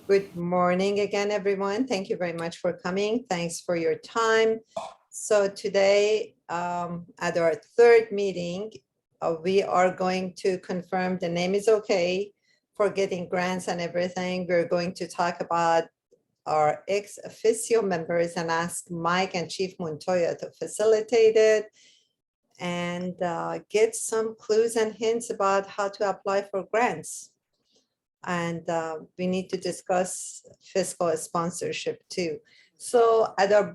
Good morning again, everyone. Thank you very much for coming. Thanks for your time. So today, at our third meeting, we are going to confirm the name is okay for getting grants and everything. We're going to talk about our ex officio members and ask Mike and Chief Montoya to facilitate it and get some clues and hints about how to apply for grants. And we need to discuss fiscal sponsorship too. So at our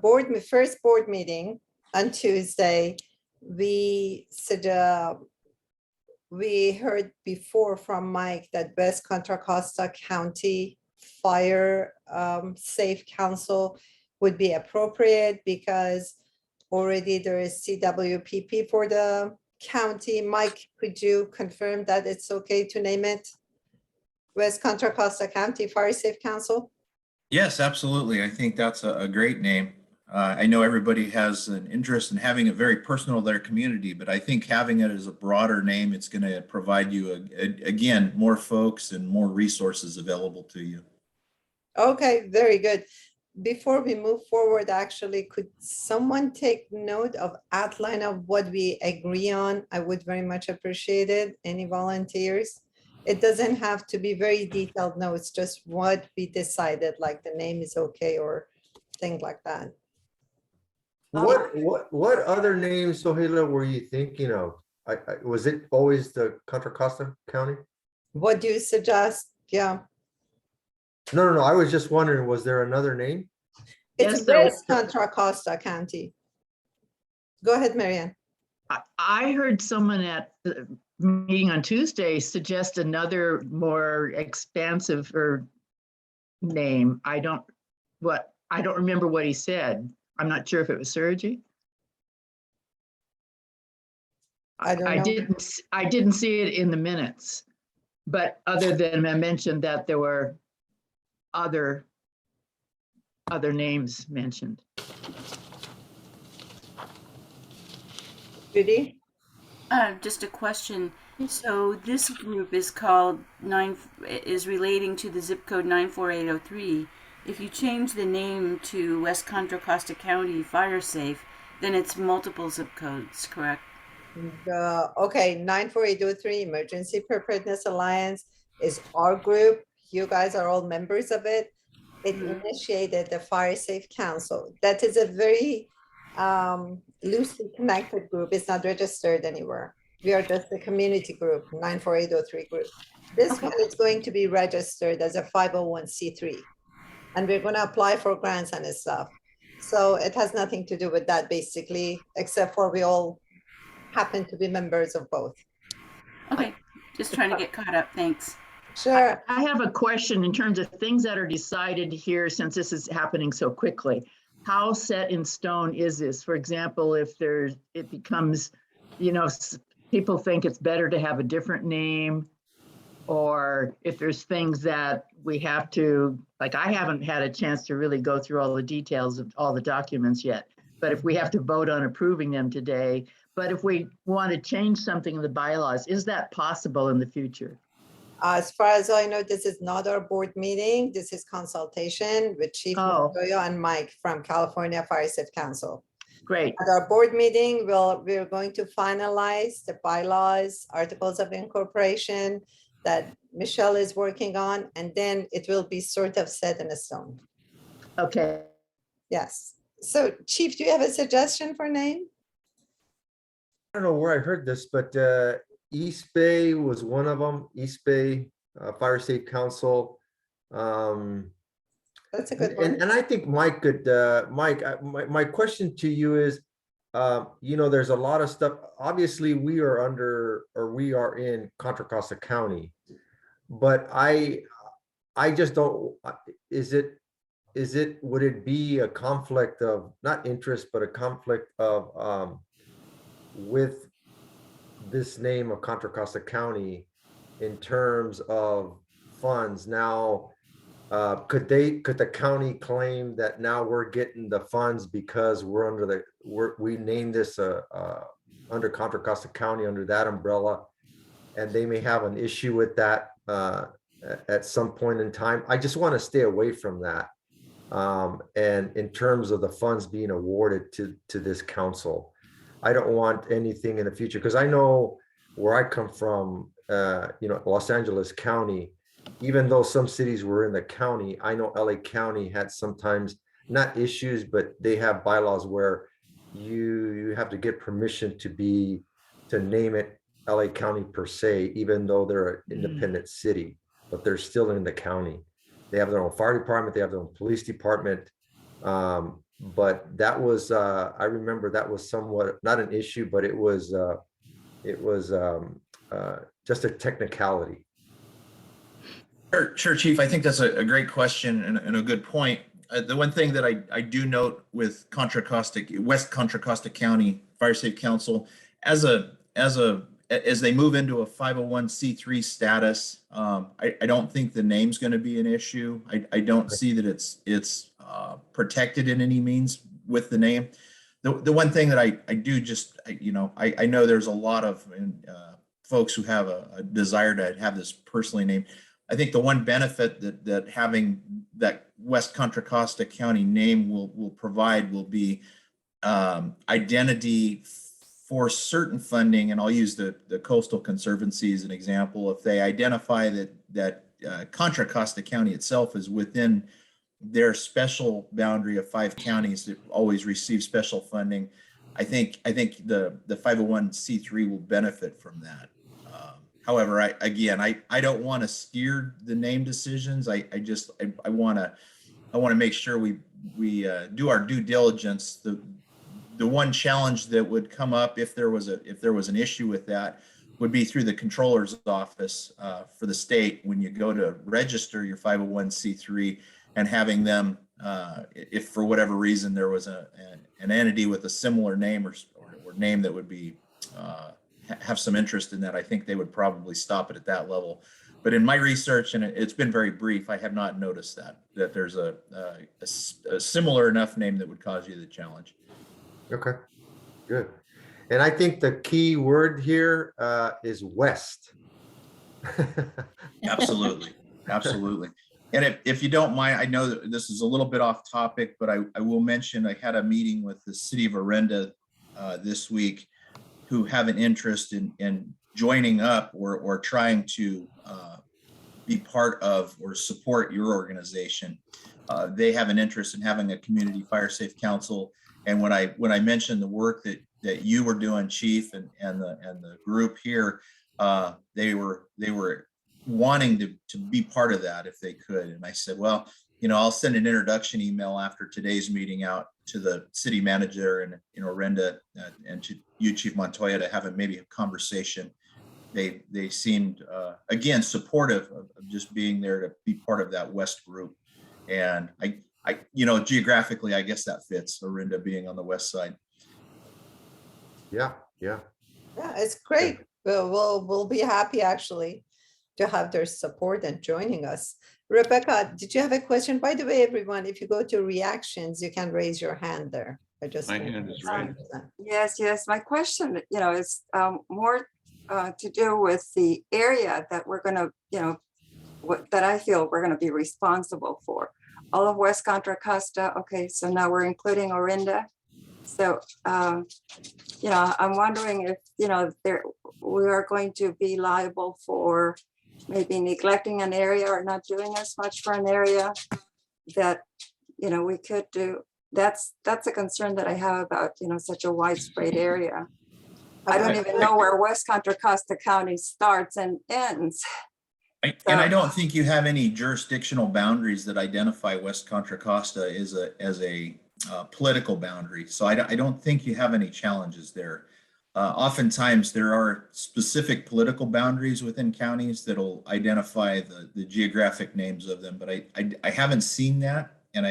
first board meeting on Tuesday, we heard before from Mike that West Contra Costa County Fire Safe Council would be appropriate because already there is CWPP for the county. Mike, could you confirm that it's okay to name it West Contra Costa County Fire Safe Council? Yes, absolutely. I think that's a great name. I know everybody has an interest in having it very personal to their community, but I think having it as a broader name, it's going to provide you, again, more folks and more resources available to you. Okay, very good. Before we move forward, actually, could someone take note of outline of what we agree on? I would very much appreciate it. Any volunteers? It doesn't have to be very detailed notes, just what we decided, like the name is okay or things like that. What other names, Sohaila, were you thinking of? Was it always the Contra Costa County? What do you suggest? Yeah. No. I was just wondering, was there another name? It's West Contra Costa County. Go ahead, Marianne. I heard someone at the meeting on Tuesday suggest another more expansive name. I don't remember what he said. I'm not sure if it was Sergi. I don't know. I didn't see it in the minutes, but other than I mentioned that there were other names mentioned. Judy? Just a question. So this group is called is relating to the zip code 94803. If you change the name to West Contra Costa County Fire Safe, then it's multiple zip codes, correct? Okay, 94803 Emergency Preparedness Alliance is our group. You guys are all members of it. It initiated the Fire Safe Council. That is a very loosely connected group. It's not registered anywhere. We are just a community group, 94803 group. This one is going to be registered as a 501c3. And we're going to apply for grants and stuff. So it has nothing to do with that, basically, except for we all happen to be members of both. Okay, just trying to get caught up. Thanks. Sure. I have a question in terms of things that are decided here, since this is happening so quickly. How set in stone is this? For example, if it becomes, people think it's better to have a different name, or if there's things that we have to, like I haven't had a chance to really go through all the details of all the documents yet, but if we have to vote on approving them today, but if we want to change something in the bylaws, is that possible in the future? As far as I know, this is not our board meeting. This is consultation with Chief Montoya and Mike from California Fire Safe Council. Great. At our board meeting, we're going to finalize the bylaws, articles of incorporation that Michelle is working on, and then it will be sort of set in stone. Okay. Yes. So, Chief, do you have a suggestion for name? I don't know where I heard this, but East Bay was one of them. East Bay Fire Safe Council. That's a good one. And I think Mike could, Mike, my question to you is, there's a lot of stuff. Obviously, we are in Contra Costa County, but I just don't. Would it be a conflict of not interest, but a conflict of with this name of Contra Costa County in terms of funds? Now, could the county claim that now we're getting the funds because we named this under Contra Costa County under that umbrella, and they may have an issue with that at some point in time. I just want to stay away from that. And in terms of the funds being awarded to this council, I don't want anything in the future, because I know where I come from, Los Angeles County, even though some cities were in the county, I know LA County had sometimes not issues, but they have bylaws where you have to get permission to name it LA County per se, even though they're an independent city, but they're still in the county. They have their own fire department, they have their own police department. But that was, I remember that was somewhat, not an issue, but it was just a technicality. Sure, Chief. I think that's a great question and a good point. The one thing that I do note with West Contra Costa County Fire Safe Council, as they move into a 501c3 status, I don't think the name's going to be an issue. I don't see that it's protected in any means with the name. The one thing that I do just, I know there's a lot of folks who have a desire to have this personally named. I think the one benefit that having that West Contra Costa County name will provide will be identity for certain funding, and I'll use the Coastal Conservancy as an example. If they identify that Contra Costa County itself is within their special boundary of 5 counties that always receive special funding, I think the 501c3 will benefit from that. However, I don't want to steer the name decisions. I want to make sure we do our due diligence. The one challenge that would come up if there was an issue with that would be through the controller's office for the state when you go to register your 501c3, and having them, if for whatever reason there was an entity with a similar name or name that would be have some interest in that, I think they would probably stop it at that level. But in my research, and it's been very brief, I have not noticed that there's a similar enough name that would cause you the challenge. Okay, good. And I think the key word here is West. Absolutely. And if you don't mind, I know that this is a little bit off topic, but I will mention I had a meeting with the city of Orinda this week, who have an interest in joining up or trying to be part of or support your organization. They have an interest in having a community fire safe council. And when I mentioned the work that you were doing, Chief, and the group here, they were wanting to be part of that if they could. And I said, well, I'll send an introduction email after today's meeting out to the city manager in Orinda and to you, Chief Montoya, to have maybe a conversation. They seemed again supportive of just being there to be part of that West group. And I geographically, I guess that fits, Orinda being on the west side. Yeah, it's great. We'll be happy actually to have their support and joining us. Rebecca, did you have a question? By the way, everyone, if you go to reactions, you can raise your hand there. My hand is raised. Yes. My question, is more to do with the area that we're going to, that I feel we're going to be responsible for. All of West Contra Costa. Okay, so now we're including Orinda. So, I'm wondering if, we are going to be liable for maybe neglecting an area or not doing as much for an area that, we could do. That's a concern that I have about, such a widespread area. I don't even know where West Contra Costa County starts and ends. And I don't think you have any jurisdictional boundaries that identify West Contra Costa as a political boundary. So I don't think you have any challenges there. Oftentimes there are specific political boundaries within counties that'll identify the geographic names of them, but I haven't seen that. And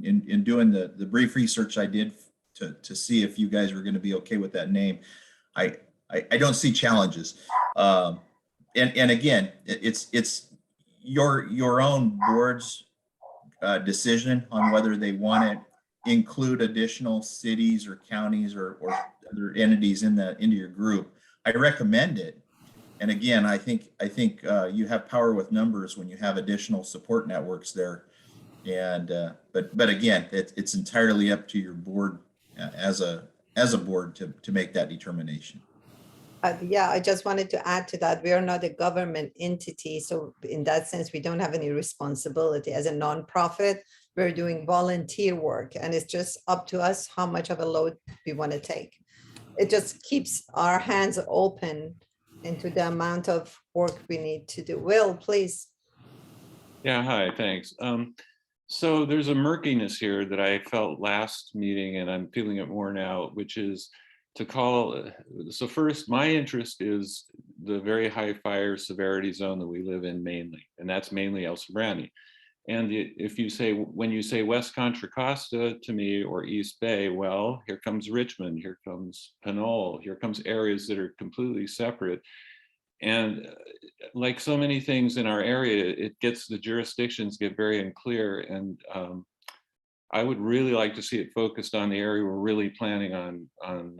in doing the brief research I did to see if you guys were going to be okay with that name, I don't see challenges. And again, it's your own board's decision on whether they want to include additional cities or counties or other entities into your group. I recommend it, And again, I think you have power with numbers when you have additional support networks there. And but again, it's entirely up to your board as a board to make that determination. Yeah, I just wanted to add to that. We are not a government entity. So in that sense, we don't have any responsibility. As a nonprofit, we're doing volunteer work, and it's just up to us how much of a load we want to take. It just keeps our hands open into the amount of work we need to do. Will, please. Yeah, hi, thanks. So there's a murkiness here that I felt last meeting, and I'm feeling it more now, which is to call. So first, my interest is the very high fire severity zone that we live in mainly, and that's mainly El Sobrante. And if you say, when you say West Contra Costa to me, or East Bay, well, here comes Richmond, here comes Pinole, here comes areas that are completely separate. And like so many things in our area, it gets, the jurisdictions get very unclear. And I would really like to see it focused on the area we're really planning on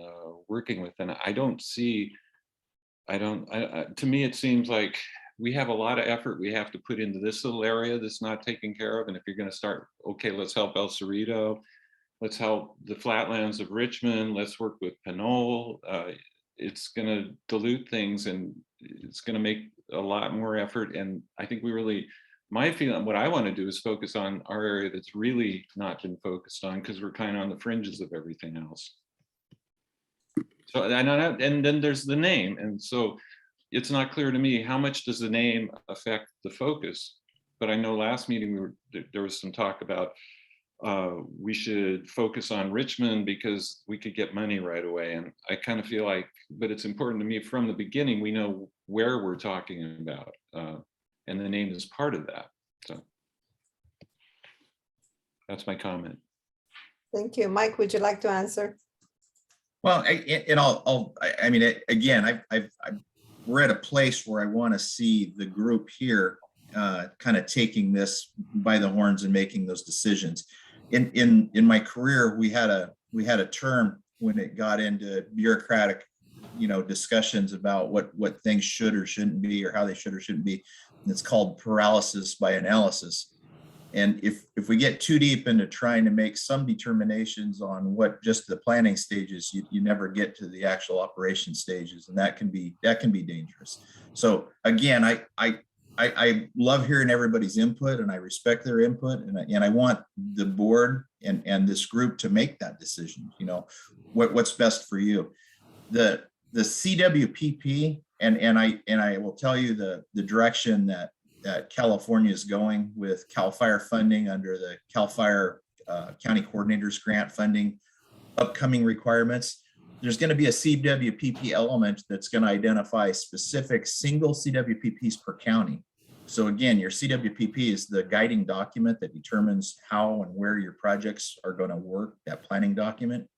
working with. And I don't see, to me, it seems like we have a lot of effort we have to put into this little area that's not taken care of. And if you're going to start, okay, let's help El Cerrito, let's help the flatlands of Richmond, let's work with Pinole. It's going to dilute things, and it's going to make a lot more effort. And I think we really, my feeling, what I want to do is focus on our area that's really not been focused on, because we're kind of on the fringes of everything else. So, and then there's the name. And so it's not clear to me, how much does the name affect the focus? But I know last meeting there was some talk about we should focus on Richmond because we could get money right away. And I kind of feel like, but it's important to me from the beginning, we know where we're talking about, and the name is part of that. So that's my comment. Thank you. Mike, would you like to answer? Well, I mean, again, we're at a place where I want to see the group here kind of taking this by the horns and making those decisions. In my career, we had a term when it got into bureaucratic, discussions about what things should or shouldn't be, or how they should or shouldn't be. And it's called paralysis by analysis. And if we get too deep into trying to make some determinations on what just the planning stages, you never get to the actual operation stages, and that can be dangerous. So again, I love hearing everybody's input, and I respect their input, and I want the board and this group to make that decision. What's best for you. The CWPP, and I will tell you the direction that California is going with CAL FIRE funding under the CAL FIRE County Coordinators Grant funding, upcoming requirements. There's going to be a CWPP element that's going to identify specific single CWPPs per county. So again, your CWPP is the guiding document that determines how and where your projects are going to work, that planning document.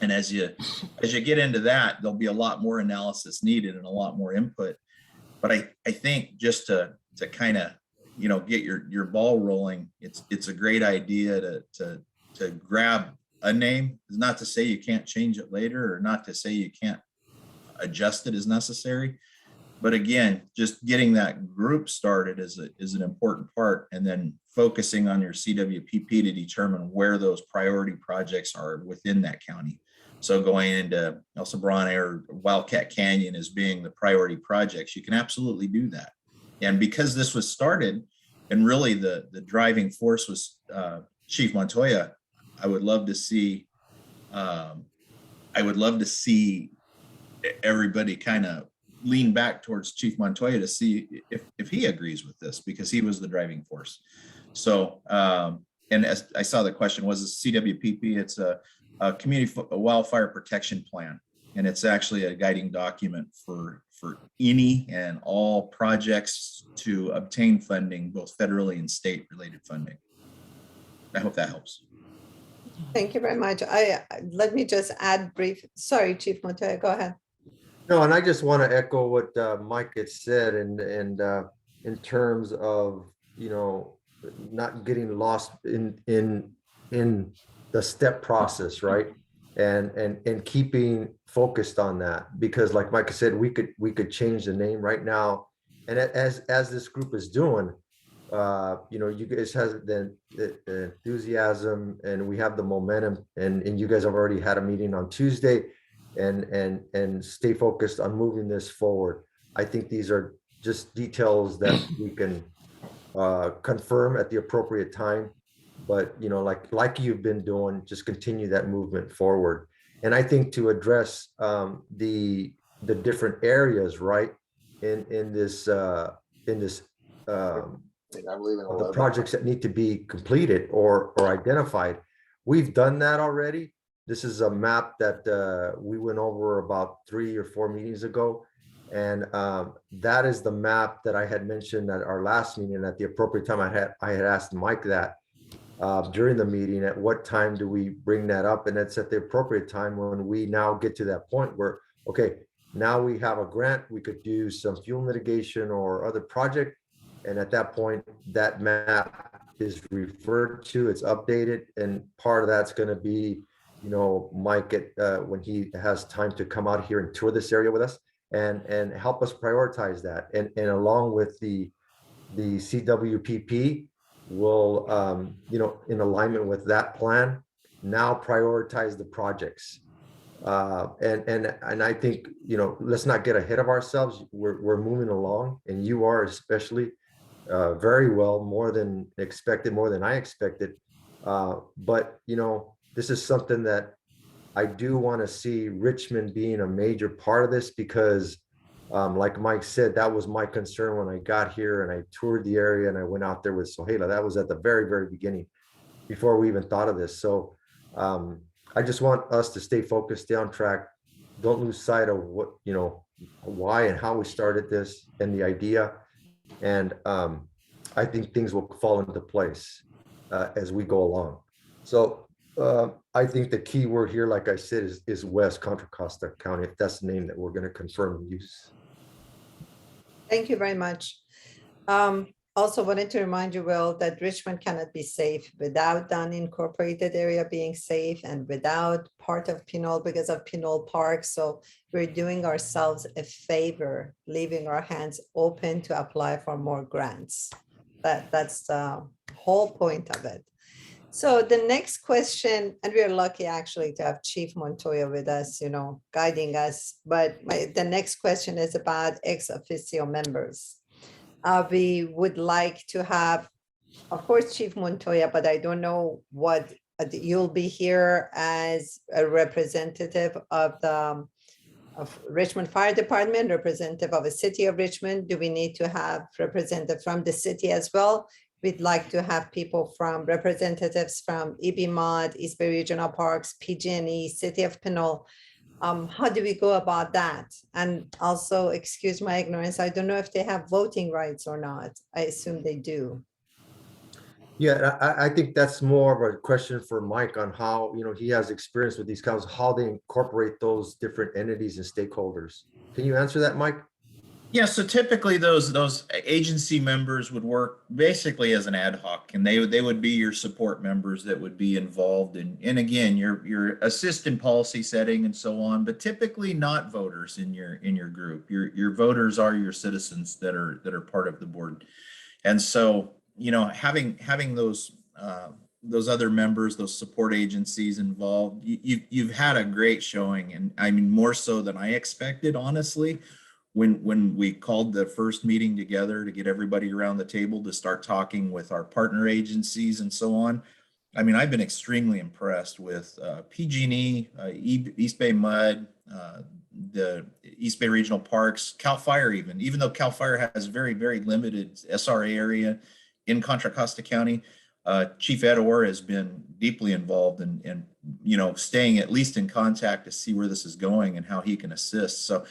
And as you get into that, there'll be a lot more analysis needed and a lot more input. But I think just to kind of, get your ball rolling, it's a great idea to grab a name. It's not to say you can't change it later, or not to say you can't adjust it as necessary. But again, just getting that group started is an important part, and then focusing on your CWPP to determine where those priority projects are within that county. So going into El Sobrante or Wildcat Canyon as being the priority projects, you can absolutely do that. And because this was started, and really the driving force was Chief Montoya, I would love to see everybody kind of lean back towards Chief Montoya to see if he agrees with this, because he was the driving force. So, and as I saw the question was a CWPP, it's a community wildfire protection plan. And it's actually a guiding document for any and all projects to obtain funding, both federally and state related funding. I hope that helps. Thank you very much. Let me just add brief. Sorry, Chief Montoya, go ahead. No, and I just want to echo what Mike had said, and in terms of not getting lost in the step process, right? and keeping focused on that, because like Micah said, we could change the name right now. And as this group is doing, you guys have the enthusiasm, and we have the momentum, and you guys have already had a meeting on Tuesday, and stay focused on moving this forward. I think these are just details that we can confirm at the appropriate time. But like you've been doing, just continue that movement forward. And I think to address the different areas, right, in this the projects that need to be completed or identified, we've done that already. This is a map that we went over about 3 or 4 meetings ago. And that is the map that I had mentioned at our last meeting. At the appropriate time, I had asked Mike that during the meeting, at what time do we bring that up? And it's at the appropriate time when we now get to that point where, okay, now we have a grant, we could do some fuel mitigation or other project. And at that point, that map is referred to, it's updated. And part of that's going to be, Mike, when he has time to come out here and tour this area with us and help us prioritize that. And along with the CWPP will, in alignment with that plan, now prioritize the projects. And I think, let's not get ahead of ourselves. We're moving along, and you are especially very well, more than expected, more than I expected. But, this is something that I do want to see Richmond being a major part of this, because like Mike said, that was my concern when I got here and I toured the area and I went out there with Sohela. That was at the very, very beginning, before we even thought of this. So I just want us to stay focused, stay on track. Don't lose sight of what, why and how we started this and the idea. And I think things will fall into place as we go along. So I think the key word here, like I said, is West Contra Costa County, if that's the name that we're going to confirm and use. Thank you very much. Also wanted to remind you, Will, that Richmond cannot be safe without the unincorporated area being safe and without part of Pinole because of Pinole Park. So we're doing ourselves a favor, leaving our hands open to apply for more grants. That's the whole point of it. So the next question, and we're lucky actually to have Chief Montoya with us, guiding us. But the next question is about ex officio members. We would like to have, of course, Chief Montoya, but I don't know what you'll be here as a representative of Richmond Fire Department, representative of the city of Richmond. Do we need to have representative from the city as well? We'd like to have people representatives from EBMOD, East Bay Regional Parks, PG&E, City of Pinole. How do we go about that? And also, excuse my ignorance, I don't know if they have voting rights or not. I assume they do. Yeah, I think that's more of a question for Mike on how, he has experience with these councils, how they incorporate those different entities and stakeholders. Can you answer that, Mike? Yeah, so typically those agency members would work basically as an ad hoc, and they would be your support members that would be involved in, and again, your assist in policy setting and so on, but typically not voters in your group. Your voters are your citizens that are part of the board. And so, having those other members, those support agencies involved, you've had a great showing, and I mean more so than I expected, honestly. When we called the first meeting together to get everybody around the table to start talking with our partner agencies and so on, I mean, I've been extremely impressed with PG&E, East Bay Mud, the East Bay Regional Parks, CAL FIRE even though CAL FIRE has very, very limited SRA area in Contra Costa County, Chief Ed Orr has been deeply involved in staying at least in contact to see where this is going and how he can assist. So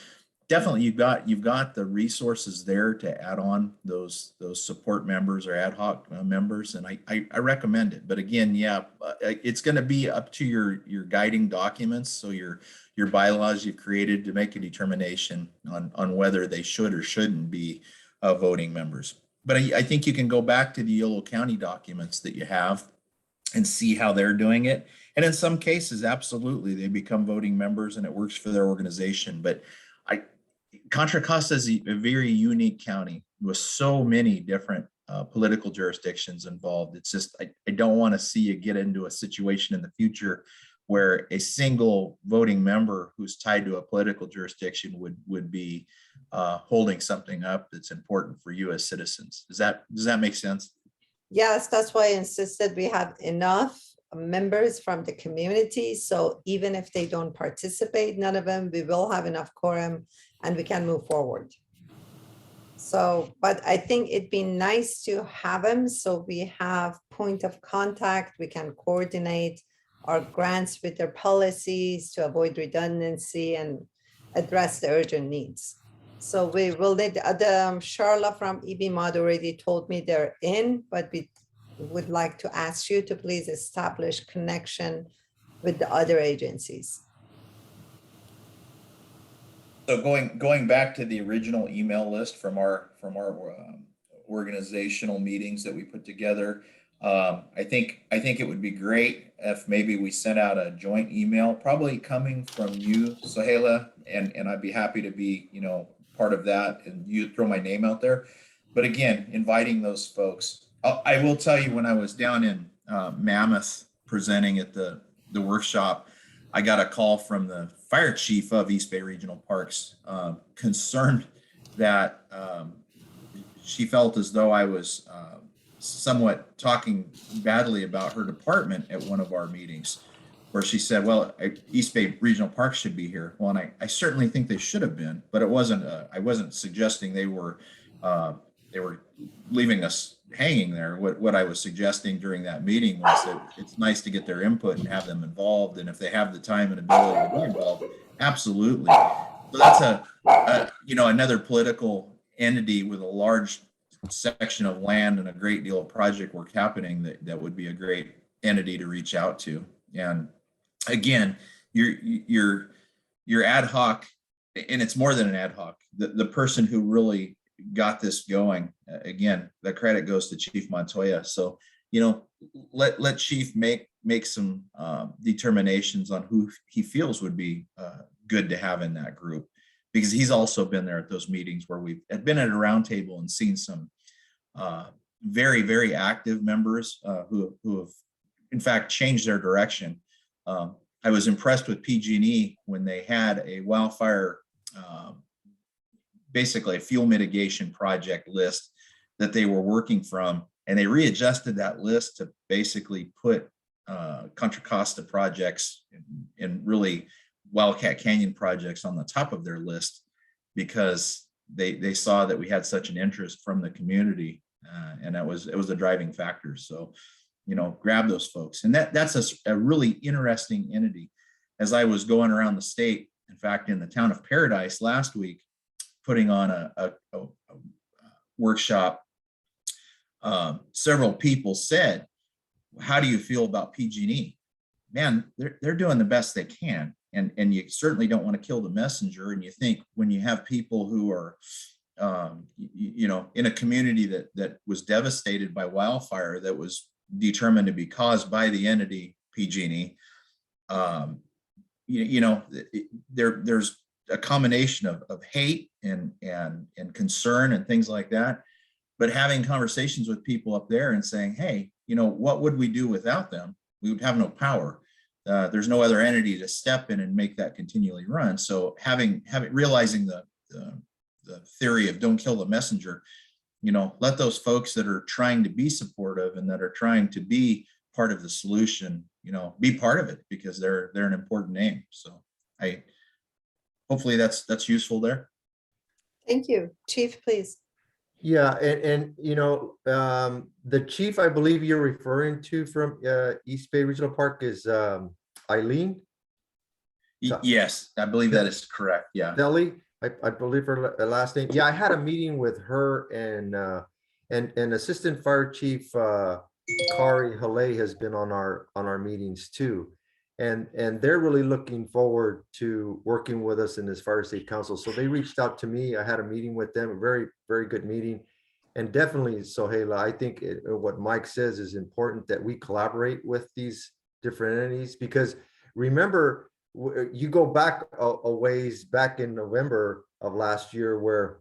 definitely you've got the resources there to add on those support members or ad hoc members, and I recommend it. But again, it's going to be up to your guiding documents, so your bylaws you've created to make a determination on whether they should or shouldn't be voting members. But I think you can go back to the Yolo County documents that you have and see how they're doing it. And in some cases, absolutely, they become voting members and it works for their organization. But Contra Costa is a very unique county with so many different political jurisdictions involved. It's just, I don't want to see you get into a situation in the future where a single voting member who's tied to a political jurisdiction would be holding something up that's important for you as citizens. Does that make sense? Yes, that's why I insisted we have enough members from the community. So even if they don't participate, none of them, we will have enough quorum and we can move forward. So, but I think it'd be nice to have them so we have point of contact. We can coordinate our grants with their policies to avoid redundancy and address the urgent needs. So we will need, Charla from EB Mod already told me they're in, but we would like to ask you to please establish connection with the other agencies. So going back to the original email list from our organizational meetings that we put together, I think it would be great if maybe we sent out a joint email, probably coming from you, Sohaila, and I'd be happy to be, part of that, and you throw my name out there. But again, inviting those folks. I will tell you, when I was down in Mammoth presenting at the workshop, I got a call from the fire chief of East Bay Regional Parks, concerned that she felt as though I was somewhat talking badly about her department at one of our meetings, where she said, well, East Bay Regional Parks should be here. Well, and I certainly think they should have been, but it wasn't, I wasn't suggesting they were leaving us hanging there. What I was suggesting during that meeting was that it's nice to get their input and have them involved. And if they have the time and ability to be involved, absolutely. So that's another political entity with a large section of land and a great deal of project work happening that would be a great entity to reach out to. And again, your ad hoc, and it's more than an ad hoc, the person who really got this going, again, the credit goes to Chief Montoya. So, let Chief make some determinations on who he feels would be good to have in that group, because he's also been there at those meetings where we've been at a round table and seen some very, very active members who have in fact changed their direction. I was impressed with PG&E when they had a wildfire, basically a fuel mitigation project list that they were working from, and they readjusted that list to basically put Contra Costa projects and really Wildcat Canyon projects on the top of their list, because they saw that we had such an interest from the community, and it was a driving factor. So, grab those folks. And that's a really interesting entity. As I was going around the state, in fact, in the town of Paradise last week, putting on a workshop, several people said, how do you feel about PG&E? Man, they're doing the best they can. And you certainly don't want to kill the messenger. And you think, when you have people who are, in a community that was devastated by wildfire, that was determined to be caused by the entity PG&E, there's a combination of hate and concern and things like that. But having conversations with people up there and saying, hey, what would we do without them? We would have no power. There's no other entity to step in and make that continually run. So realizing the theory of don't kill the messenger, let those folks that are trying to be supportive and that are trying to be part of the solution, be part of it, because they're an important name. So hopefully that's useful there. Thank you. Chief, please. Yeah, and the chief I believe you're referring to from East Bay Regional Park is Eileen? Yes, I believe that is correct. Yeah. Deli, I believe her last name. Yeah, I had a meeting with her and Assistant Fire Chief Kari Haley has been on our meetings too. And they're really looking forward to working with us in this Fire State Council. So they reached out to me. I had a meeting with them, a very, very good meeting. And definitely, Sohaila, I think what Mike says is important, that we collaborate with these different entities, because remember, you go back a ways, back in November of last year, where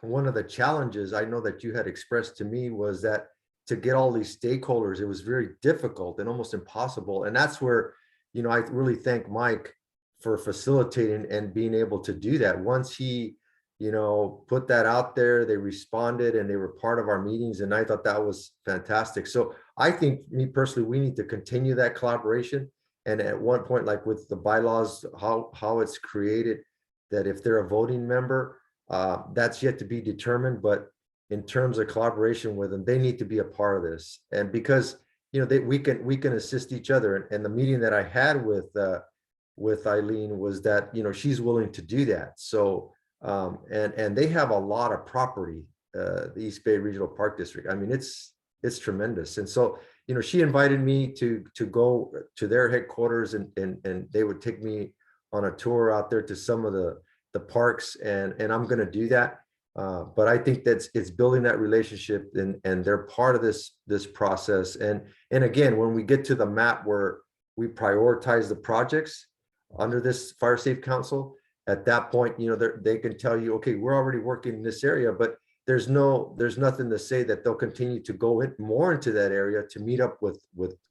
one of the challenges I know that you had expressed to me was that to get all these stakeholders, it was very difficult and almost impossible. And that's where, I really thank Mike for facilitating and being able to do that. Once he, put that out there, they responded and they were part of our meetings. And I thought that was fantastic. So I think, me personally, we need to continue that collaboration. And at one point, like with the bylaws, how it's created, that if they're a voting member, that's yet to be determined. But in terms of collaboration with them, they need to be a part of this. And because, we can assist each other. And the meeting that I had with Eileen was that, she's willing to do that. So, and they have a lot of property, the East Bay Regional Park District. I mean, it's tremendous. And so, she invited me to go to their headquarters, and they would take me on a tour out there to some of the parks, and I'm going to do that. But I think it's building that relationship, and they're part of this process. And again, when we get to the map where we prioritize the projects under this Fire Safe Council, at that point, they can tell you, okay, we're already working in this area, but there's nothing to say that they'll continue to go more into that area to meet up with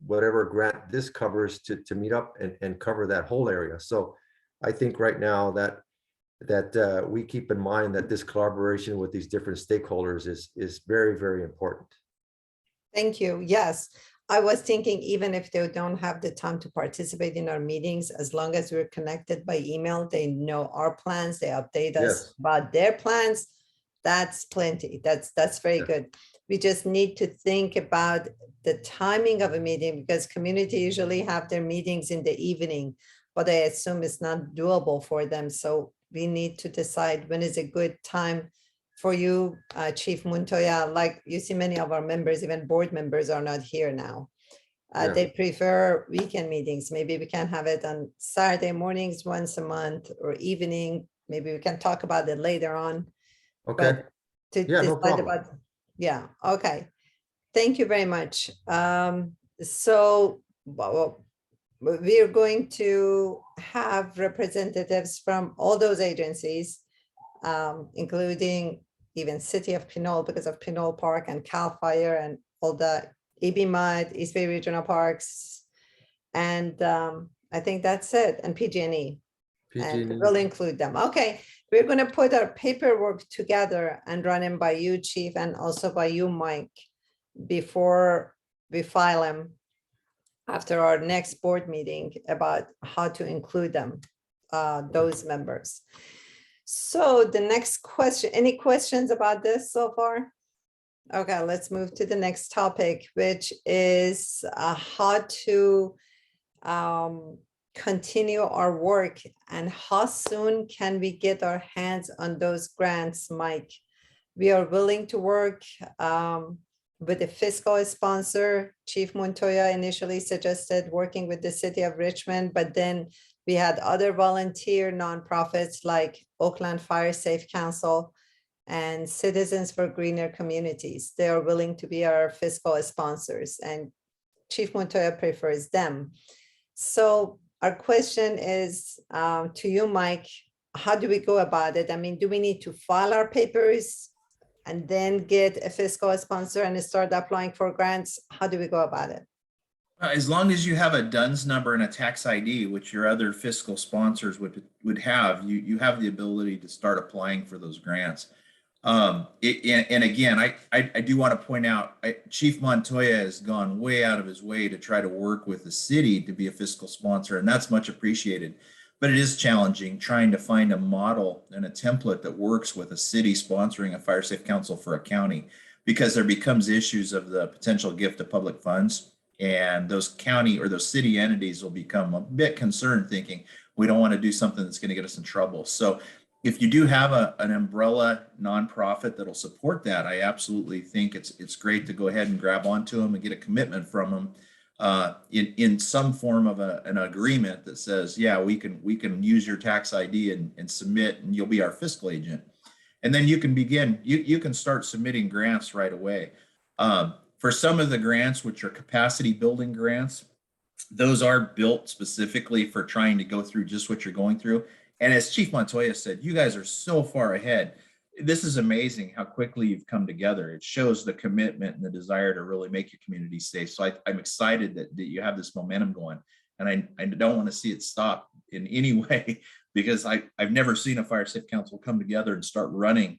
whatever grant this covers, to meet up and cover that whole area. So I think right now that we keep in mind that this collaboration with these different stakeholders is very, very important. Thank you. Yes, I was thinking, even if they don't have the time to participate in our meetings, as long as we're connected by email, they know our plans, they update us Yes. about their plans. That's plenty. That's very Yeah. good. We just need to think about the timing of a meeting, because community usually have their meetings in the evening, but I assume it's not doable for them. So we need to decide when is a good time for you, Chief Montoya. Like, you see, many of our members, even board members, are not here now. Yeah. They prefer weekend meetings. Maybe we can have it on Saturday mornings once a month, or evening. Maybe we can talk about it later on. Okay. But to Yeah, no decide problem. about, yeah, okay. Thank you very much. So we are going to have representatives from all those agencies, including even City of Pinole, because of Pinole Park and CAL FIRE and all the EBMUD, East Bay Regional Parks. And I think that's it, and PG&E. And PG&E. we'll include them. Okay, we're going to put our paperwork together and run them by you, Chief, and also by you, Mike, before we file them after our next board meeting, about how to include them, those members. So the next question, any questions about this so far? Okay, let's move to the next topic, which is how to continue our work, and how soon can we get our hands on those grants, Mike? We are willing to work with a fiscal sponsor. Chief Montoya initially suggested working with the City of Richmond, but then we had other volunteer nonprofits like Oakland Fire Safe Council and Citizens for Greener Communities. They are willing to be our fiscal sponsors, and Chief Montoya prefers them. So our question is to you, Mike, how do we go about it? I mean, do we need to file our papers and then get a fiscal sponsor and start applying for grants? How do we go about it? As long as you have a DUNS number and a tax ID, which your other fiscal sponsors would have, you have the ability to start applying for those grants. And again, I do want to point out, Chief Montoya has gone way out of his way to try to work with the city to be a fiscal sponsor, and that's much appreciated. But it is challenging trying to find a model and a template that works with a city sponsoring a fire safe council for a county, because there becomes issues of the potential gift of public funds, and those county or those city entities will become a bit concerned, thinking we don't want to do something that's going to get us in trouble. So if you do have an umbrella nonprofit that'll support that, I absolutely think it's great to go ahead and grab onto them and get a commitment from them in some form of an agreement that says, yeah, we can use your tax ID and submit, and you'll be our fiscal agent. And then you can begin, you can start submitting grants right away. For some of the grants, which are capacity building grants, those are built specifically for trying to go through just what you're going through. And as Chief Montoya said, you guys are so far ahead. This is amazing how quickly you've come together. It shows the commitment and the desire to really make your community safe. So I'm excited that you have this momentum going. And I don't want to see it stop in any way, because I've never seen a fire safe council come together and start running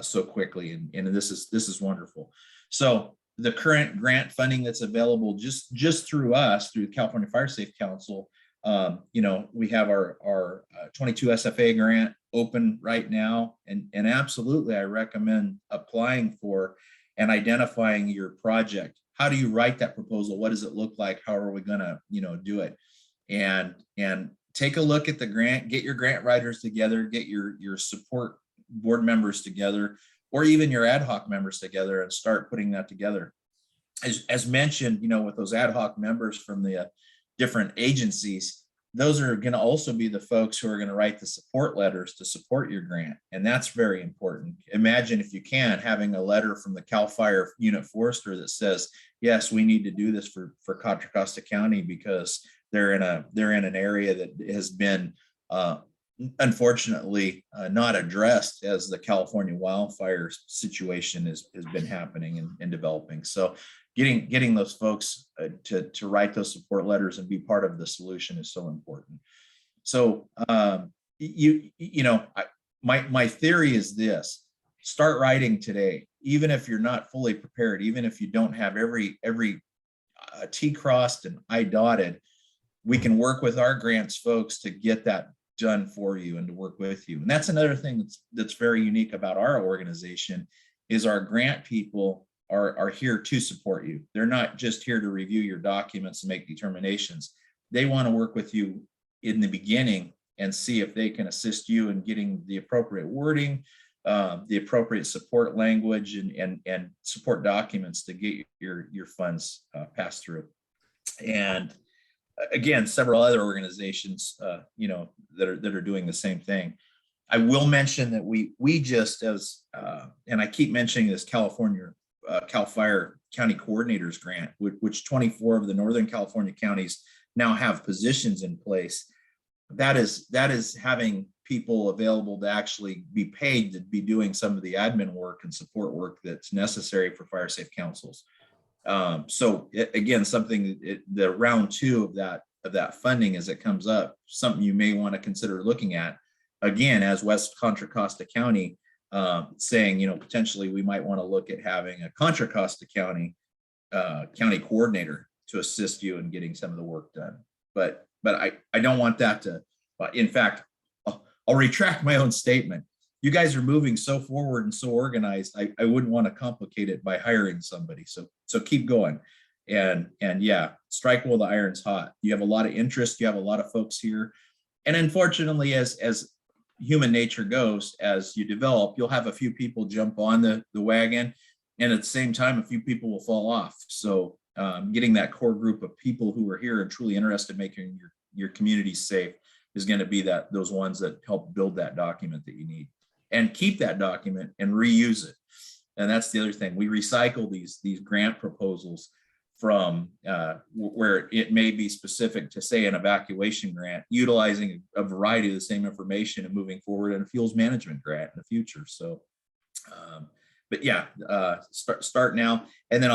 so quickly. And this is wonderful. So the current grant funding that's available just through us, through the California Fire Safe Council, we have our 22 SFA grant open right now, and absolutely I recommend applying for and identifying your project. How do you write that proposal? What does it look like? How are we gonna do it? And take a look at the grant, get your grant writers together, get your support board members together, or even your ad hoc members together, and start putting that together. As mentioned, with those ad hoc members from the different agencies, those are going to also be the folks who are going to write the support letters to support your grant. And that's very important. Imagine, if you can, having a letter from the CAL FIRE unit forester that says, yes, we need to do this for Contra Costa County because they're in an area that has been unfortunately not addressed as the California wildfire situation has been happening and developing. So getting those folks to write those support letters and be part of the solution is so important. So my theory is this: start writing today, even if you're not fully prepared, even if you don't have every T crossed and I dotted. We can work with our grants folks to get that done for you and to work with you. And that's another thing that's very unique about our organization, is our grant people are here to support you. They're not just here to review your documents and make determinations. They want to work with you in the beginning and see if they can assist you in getting the appropriate wording, the appropriate support language, and support documents to get your funds passed through. And again, several other organizations, that are doing the same thing. I will mention that we just, as and I keep mentioning this California CAL FIRE County Coordinators Grant, which 24 of the Northern California counties now have positions in place. That is having people available to actually be paid to be doing some of the admin work and support work that's necessary for fire safe councils. So again, something the round two of that funding, as it comes up, something you may want to consider looking at, again, as West Contra Costa County, saying, potentially we might want to look at having a Contra Costa County county coordinator to assist you in getting some of the work done. But I don't want that to, in fact, I'll retract my own statement. You guys are moving so forward and so organized. I wouldn't want to complicate it by hiring somebody. So keep going. And yeah, strike while the iron's hot. You have a lot of interest. You have a lot of folks here. And unfortunately, as human nature goes, as you develop, you'll have a few people jump on the wagon. And at the same time, a few people will fall off. So getting that core group of people who are here and truly interested in making your community safe is going to be those ones that help build that document that you need. And keep that document and reuse it. And that's the other thing. We recycle these grant proposals from where it may be specific to, say, an evacuation grant, utilizing a variety of the same information and moving forward in a fuels management grant in the future. So, but yeah, start now. And then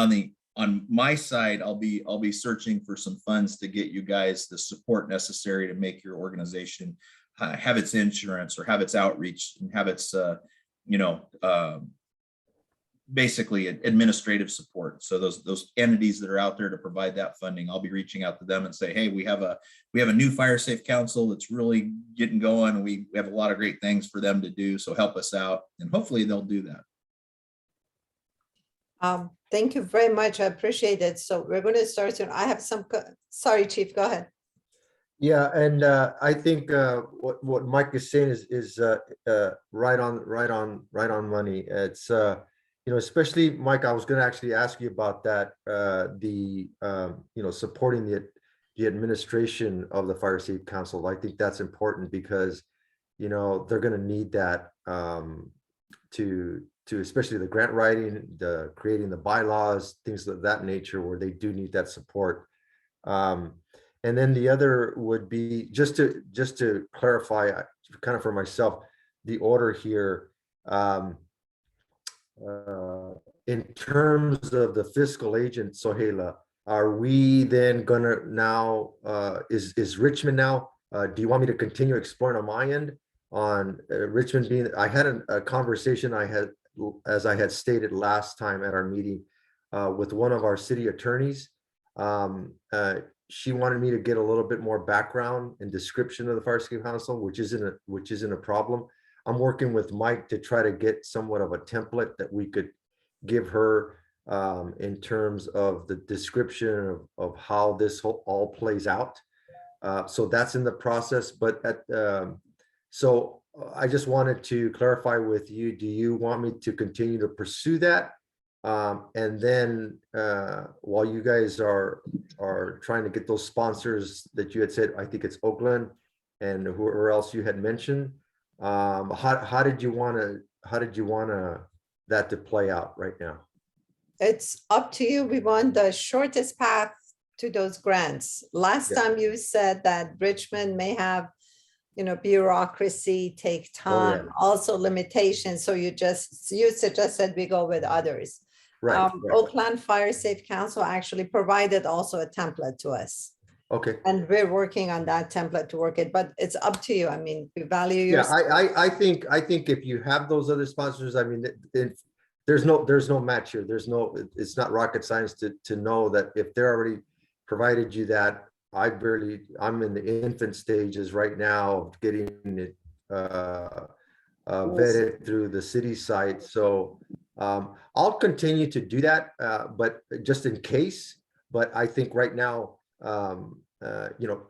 on my side, I'll be searching for some funds to get you guys the support necessary to make your organization have its insurance or have its outreach and have its basically administrative support. So those entities that are out there to provide that funding, I'll be reaching out to them and say, hey, we have a new fire safe council that's really getting going. We have a lot of great things for them to do. So help us out, and hopefully they'll do that. Thank you very much. I appreciate it. So we're going to start soon. I have some, sorry, Chief, go ahead. Yeah, and I think what Mike is saying is right on money. It's especially Mike, I was going to actually ask you about that. Supporting the administration of the Fire Safe Council. I think that's important because they're going to need that to especially the grant writing, the creating the bylaws, things of that nature, where they do need that support. And then the other would be just to clarify, kind of for myself, the order here. In terms of the fiscal agent, Sohela, are we then gonna now, is Richmond now, do you want me to continue exploring on my end on Richmond being, I had a conversation as I had stated last time at our meeting with one of our city attorneys. She wanted me to get a little bit more background and description of the Fire Escape Council, which isn't a problem. I'm working with Mike to try to get somewhat of a template that we could give her in terms of the description of how this all plays out. So that's in the process, but so I just wanted to clarify with you, do you want me to continue to pursue that? And then while you guys are trying to get those sponsors that you had said, I think it's Oakland and whoever else you had mentioned, how did you want that to play out right now? It's up to you. We want the shortest path to those grants. Last Yeah. time you said that Richmond may have, bureaucracy, take time, also limitations. So you suggested we go with others. Right. Oakland Fire Safe Council actually provided also a template to us. Okay. And we're working on that template to work it, but it's up to you. I mean, we value your. Yeah, I think if you have those other sponsors, I mean, there's no match here. It's not rocket science to know that if they're already provided you that, I'm in the infant stages right now of getting it vetted through the city site. So I'll continue to do that, but just in case. But I think right now,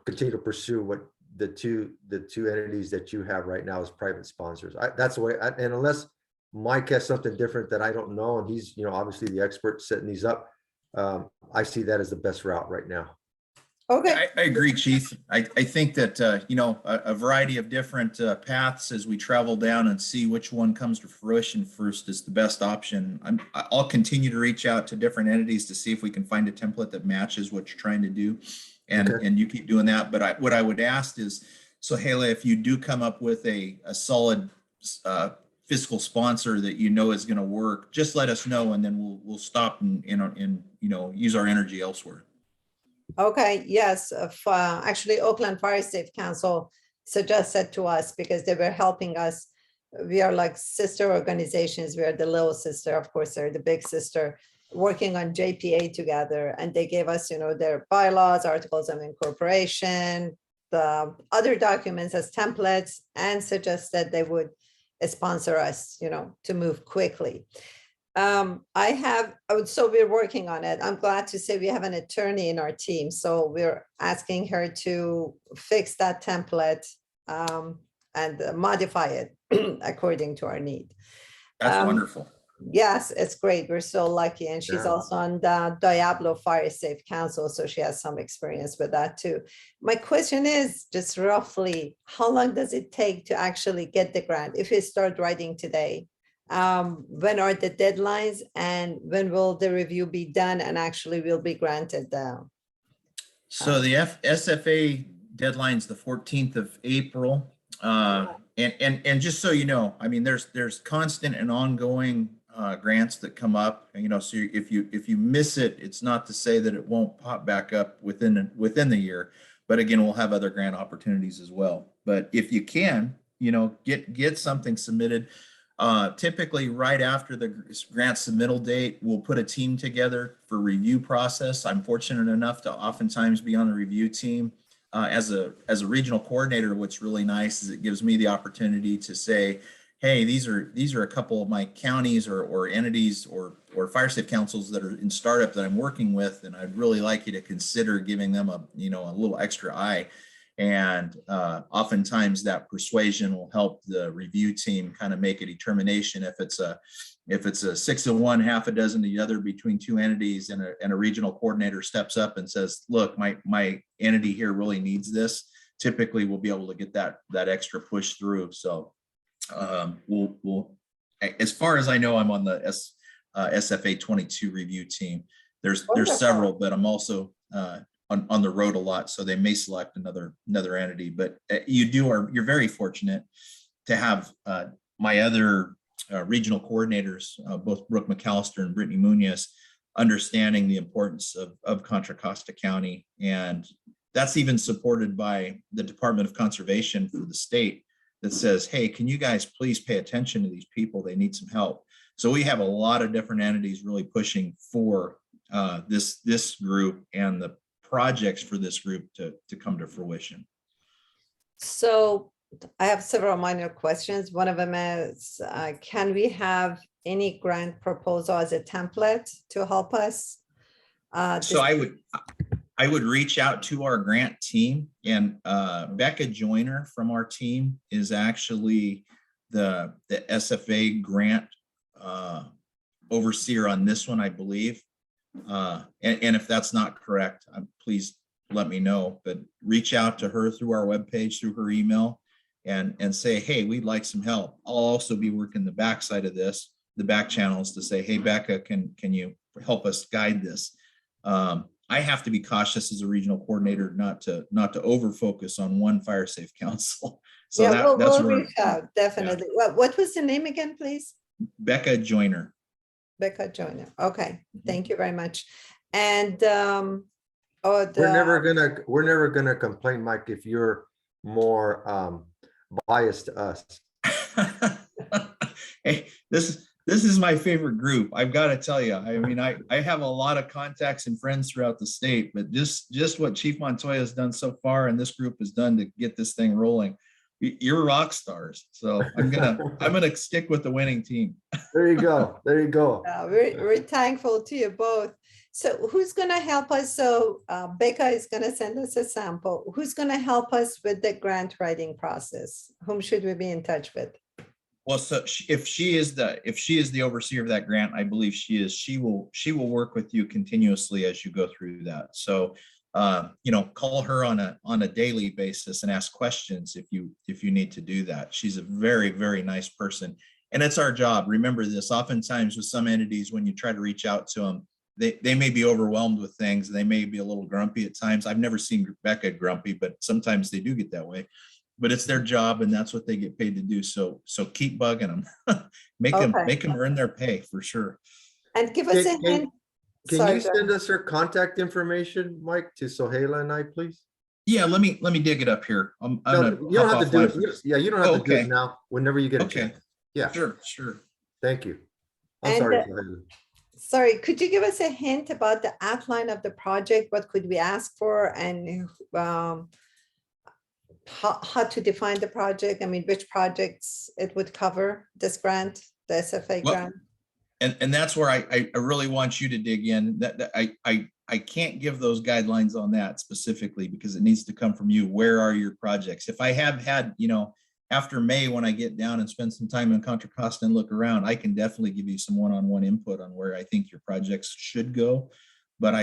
continue to pursue what the two entities that you have right now as private sponsors. That's the way. And unless Mike has something different that I don't know, and he's obviously the expert setting these up, I see that as the best route right now. Okay. I agree, Chief. I think that, a variety of different paths as we travel down and see which one comes to fruition first is the best option. I'll continue to reach out to different entities to see if we can find a template that matches what you're trying to do. And you keep doing that. But what I would ask is, Sohela, if you do come up with a solid fiscal sponsor that is going to work, just let us know, and then we'll stop and use our energy elsewhere. Okay, yes, actually Oakland Fire Safe Council suggested to us because they were helping us. We are like sister organizations. We are the little sister, of course, they're the big sister, working on JPA together. And they gave us, their bylaws, articles of incorporation, the other documents as templates, and suggested they would sponsor us, to move quickly. So we're working on it. I'm glad to say we have an attorney in our team. So we're asking her to fix that template and modify it according to our need. That's wonderful. Yes, it's great. We're so lucky. And she's also on the Diablo Fire Safe Council. So she has some experience with that too. My question is just roughly, how long does it take to actually get the grant? If you start writing today, when are the deadlines and when will the review be done and actually will be granted? So the SFA deadline's the 14th of April. And just so you know, I mean, there's constant and ongoing grants that come up, so if you miss it, it's not to say that it won't pop back up within the year, but again, we'll have other grant opportunities as well. But if you can, get something submitted. Typically right after the grant submittal date, we'll put a team together for review process. I'm fortunate enough to oftentimes be on the review team. As a regional coordinator, what's really nice is it gives me the opportunity to say, hey, these are a couple of my counties or entities or fire safe councils that are in startup that I'm working with, and I'd really like you to consider giving them a little extra eye. And oftentimes that persuasion will help the review team kind of make a determination if it's a 6 of one, half a dozen of the other between two entities, and a regional coordinator steps up and says, look, my entity here really needs this. Typically we'll be able to get that extra push through. So we'll as far as I know, I'm on the SFA 22 review team. There's Wonderful. several, but I'm also on the road a lot, so they may select another entity. But you're very fortunate to have my other regional coordinators, both Brooke McAllister and Brittany Munoz, understanding the importance of Contra Costa County. And that's even supported by the Department of Conservation for the state that says, hey, can you guys please pay attention to these people? They need some help. So we have a lot of different entities really pushing for this group and the projects for this group to come to fruition. So I have several minor questions. One of them is, can we have any grant proposal as a template to help us? So I would reach out to our grant team, and Becca Joyner from our team is actually the SFA grant overseer on this one, I believe. And if that's not correct, please let me know, but reach out to her through our webpage, through her email, and say, hey, we'd like some help. I'll also be working the backside of this, the back channels, to say, hey, Becca, can you help us guide this? I have to be cautious as a regional coordinator not to over focus on one fire safe council. So yeah, that's we'll where reach out, definitely. What was the name again, please? Becca Joyner. Becca Joyner. Okay, thank you very much. And We're never gonna complain, Mike, if you're more biased to us. Hey, this is my favorite group. I've got to tell you. I mean, I have a lot of contacts and friends throughout the state, but just what Chief Montoya has done so far, and this group has done to get this thing rolling. You're rock stars. So I'm gonna stick with the winning team. There you go. There you go. we're thankful to you both. So who's gonna help us? So Becca is gonna send us a sample. Who's gonna help us with the grant writing process? Whom should we be in touch with? Well, so if she is the overseer of that grant, I believe she is. She will work with you continuously as you go through that. So call her on a daily basis and ask questions if you need to do that. She's a very, very nice person, and it's our job. Remember this, oftentimes with some entities, when you try to reach out to them, they may be overwhelmed with things. They may be a little grumpy at times. I've never seen Becca grumpy, but sometimes they do get that way. But it's their job, and that's what they get paid to do. So keep bugging them, make them earn their pay for sure. And give us a hint. Can you send us her contact information, Mike, to Sohaila and I, please? Yeah, let me dig it up here. No, you don't have to do it. You don't have to do it now. Whenever you get a Okay. chance. Yeah. Sure. Thank you. I'm And, sorry, Sohaila. Sorry, could you give us a hint about the outline of the project? What could we ask for, and how to define the project? I mean, which projects it would cover, this grant, the SFA grant? And that's where I really want you to dig in. That I can't give those guidelines on that specifically because it needs to come from you. Where are your projects? If I have had, after May, when I get down and spend some time in Contra Costa and look around, I can definitely give you some one-on-one input on where I think your projects should go. But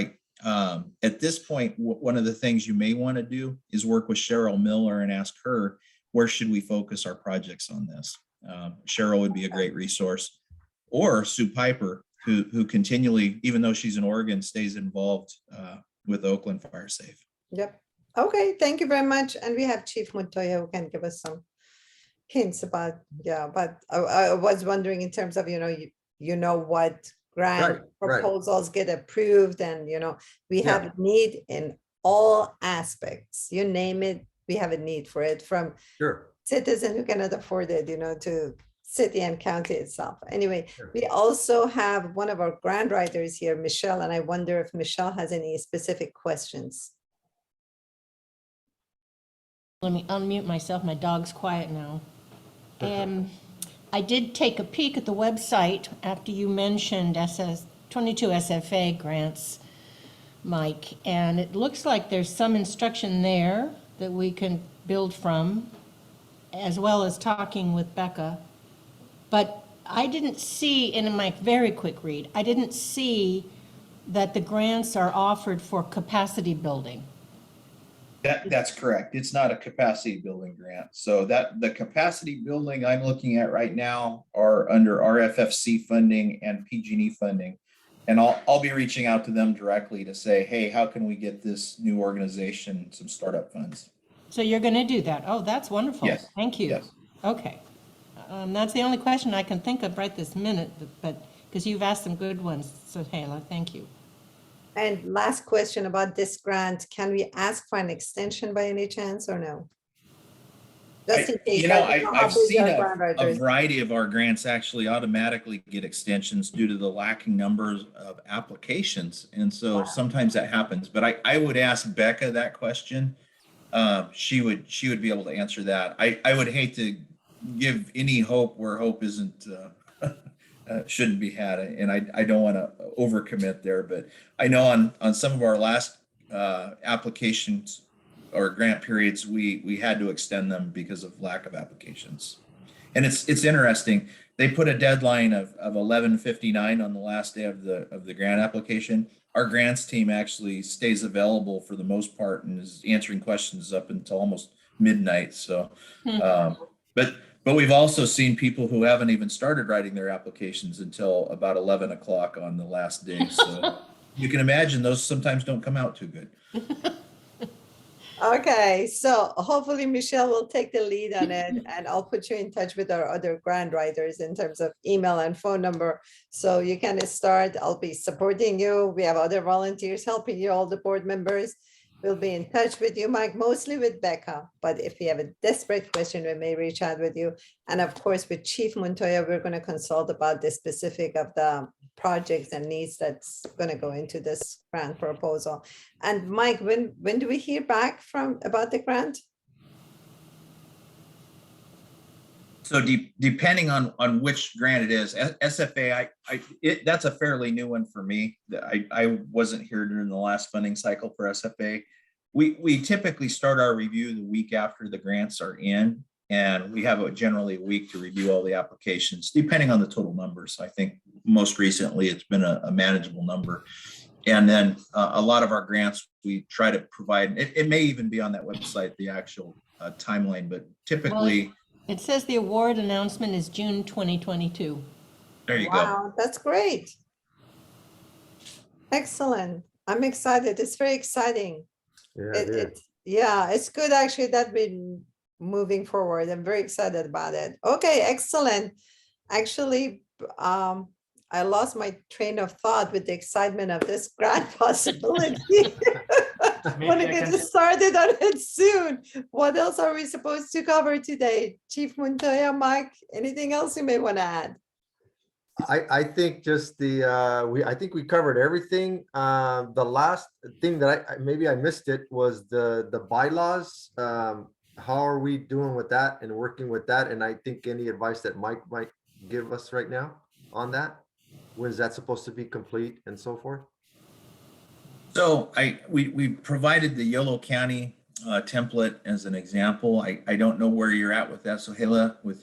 at this point, one of the things you may want to do is work with Cheryl Miller and ask her, where should we focus our projects on this? Cheryl would be a great resource. Or Sue Piper, who continually, even though she's in Oregon, stays involved with Oakland Fire Safe. Yep. Okay, thank you very much. And we have Chief Montoya who can give us some hints about, but I was wondering in terms of, what grant proposals get approved, and, we have a need in all aspects. You name it, we have a need for it, from citizen who cannot afford it, to city and county itself. Anyway, we also have one of our grant writers here, Michelle, and I wonder if Michelle has any specific questions. Let me unmute myself. My dog's quiet now. I did take a peek at the website after you mentioned 22 SFA grants, Mike, and it looks like there's some instruction there that we can build from, as well as talking with Becca. But I didn't see, in my very quick read, I didn't see that the grants are offered for capacity building. That's correct. It's not a capacity building grant. So that the capacity building I'm looking at right now are under RFFC funding and PG&E funding. And I'll be reaching out to them directly to say, hey, how can we get this new organization some startup funds? So you're going to do that? Oh, that's wonderful. Yes. Thank you. Yes. Okay. That's the only question I can think of right this minute, but because you've asked some good ones. So, Hala, thank you. And last question about this grant, can we ask for an extension by any chance or no? Just in case. I don't know how I've busy seen our a grant writers- variety of our grants actually automatically get extensions due to the lacking numbers of applications. And so Wow. sometimes that happens, but I would ask Becca that question. She would be able to answer that. I would hate to give any hope where hope isn't, shouldn't be had. And I don't want to overcommit there, but I know on some of our last applications or grant periods, we had to extend them because of lack of applications. And it's interesting. They put a deadline of 11:59 on the last day of the grant application. Our grants team actually stays available for the most part and is answering questions up until almost midnight. So, but we've also seen people who haven't even started writing their applications until about 11 o'clock on the last day. So you can imagine those sometimes don't come out too good. Okay, so hopefully Michelle will take the lead on it and I'll put you in touch with our other grant writers in terms of email and phone number. So you can start, I'll be supporting you. We have other volunteers helping you, all the board members. We'll be in touch with you, Mike, mostly with Becca. But if you have a desperate question, we may reach out with you. And of course, with Chief Montoya, we're going to consult about the specific of the projects and needs that's going to go into this grant proposal. And Mike, when do we hear back about the grant? So depending on which grant it is, SFA, that's a fairly new one for me. I wasn't here during the last funding cycle for SFA. We typically start our review the week after the grants are in, and we have generally a week to review all the applications, depending on the total numbers. I think most recently it's been a manageable number. And then a lot of our grants, we try to provide, it may even be on that website, the actual timeline, but typically. Well, it says the award announcement is June 2022. There you go. Wow, that's great. Excellent. I'm excited. It's very exciting. Yeah, Yeah, it's good actually that we're moving forward. I'm very excited about it. Okay, excellent. Actually, I lost my train of thought with the excitement of this grant possibility. Want to get started on it soon. What else are we supposed to cover today? Chief Montoya, Mike, anything else you may want to add? I think just I think we covered everything. The last thing that maybe I missed it was the bylaws. How are we doing with that and working with that? And I think any advice that Mike might give us right now on that? When is that supposed to be complete and so forth? So we provided the Yolo County template as an example. I don't know where you're at with that, Sohaila, with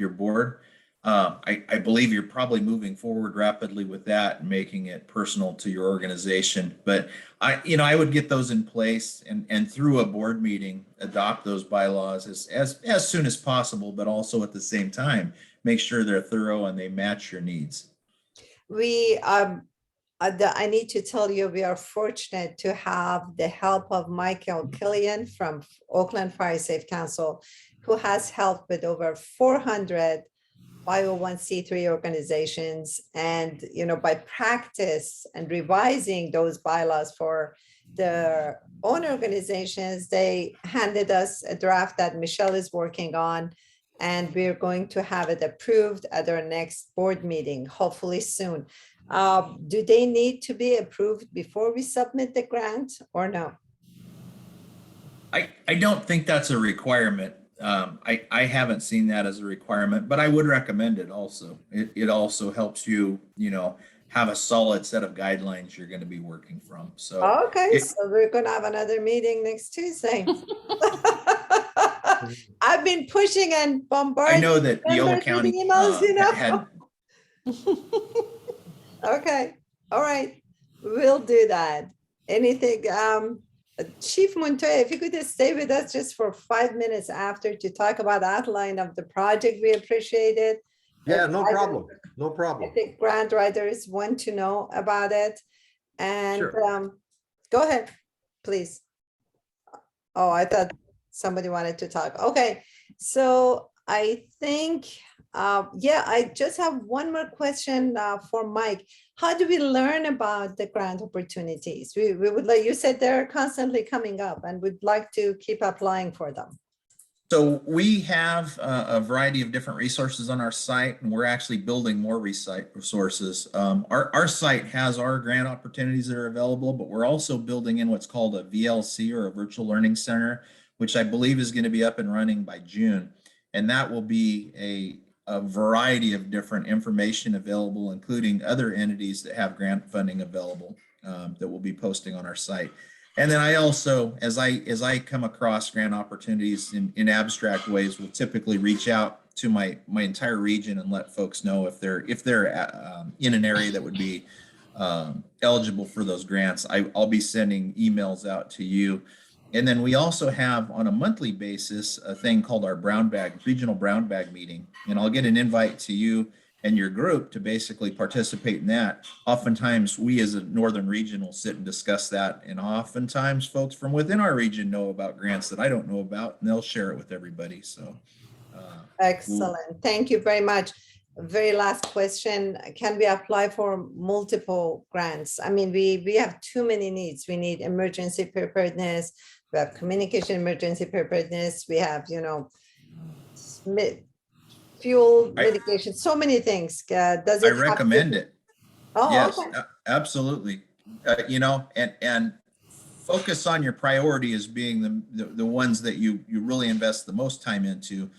your board. I believe you're probably moving forward rapidly with that and making it personal to your organization. But I would get those in place and through a board meeting, adopt those bylaws as soon as possible, but also at the same time, make sure they're thorough and they match your needs. I need to tell you, we are fortunate to have the help of Michael Killian from Oakland Fire Safe Council, who has helped with over 400 501c3 organizations. And, by practice and revising those bylaws for their own organizations, they handed us a draft that Michelle is working on. And we're going to have it approved at our next board meeting, hopefully soon. Do they need to be approved before we submit the grant or no? I don't think that's a requirement. I haven't seen that as a requirement, but I would recommend it also. It also helps you, have a solid set of guidelines you're going to be working from. So okay, so we're going to have another meeting next Tuesday. I've been pushing and bombarding. I know that Yolo County emails, had. Okay, all right, we'll do that. Anything, Chief Montoya, if you could just stay with us just for 5 minutes after to talk about the outline of the project, we appreciate it. Yeah, no I- problem. No I problem. think grant writers want to know about it. And Sure. go ahead, please. Oh, I thought somebody wanted to talk. Okay, so I think, yeah, I just have one more question for Mike. How do we learn about the grant opportunities? We would like, you said they're constantly coming up and we'd like to keep applying for them. So we have a variety of different resources on our site, and we're actually building more resources. Our site has our grant opportunities that are available, but we're also building in what's called a VLC, or a virtual learning center, which I believe is going to be up and running by June. And that will be a variety of different information available, including other entities that have grant funding available, that we'll be posting on our site. And then I also, as I come across grant opportunities in abstract ways, will typically reach out to my entire region and let folks know if they're in an area that would be eligible for those grants. I'll be sending emails out to you. And then we also have, on a monthly basis, a thing called our regional brown bag meeting. And I'll get an invite to you and your group to basically participate in that. Oftentimes we as a northern region will sit and discuss that. And oftentimes folks from within our region know about grants that I don't know about, and they'll share it with everybody. So. Excellent. Thank you very much. Very last question. Can we apply for multiple grants? I mean, we have too many needs. We need emergency preparedness. We have communication emergency preparedness. We have, fuel mitigation, so many things. Does it? I recommend it. Oh, yes, okay. absolutely. And focus on your priority as being the ones that you really invest the most time into.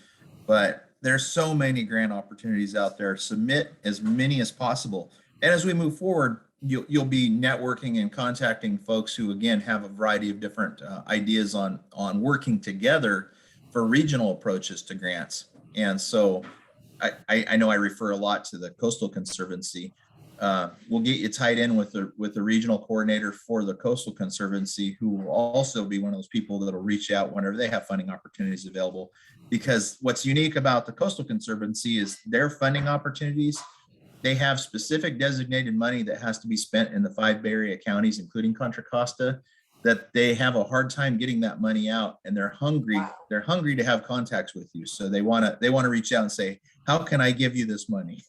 But there's so many grant opportunities out there. Submit as many as possible. And as we move forward, you'll be networking and contacting folks who, again, have a variety of different ideas on working together for regional approaches to grants. And so I know I refer a lot to the Coastal Conservancy. We'll get you tied in with the regional coordinator for the Coastal Conservancy, who will also be one of those people that'll reach out whenever they have funding opportunities available. Because what's unique about the Coastal Conservancy is their funding opportunities. They have specific designated money that has to be spent in the 5 Bay Area counties, including Contra Costa, that they have a hard time getting that money out, and they're hungry. Wow. They're hungry to have contacts with you. So they want to reach out and say, how can I give you this money?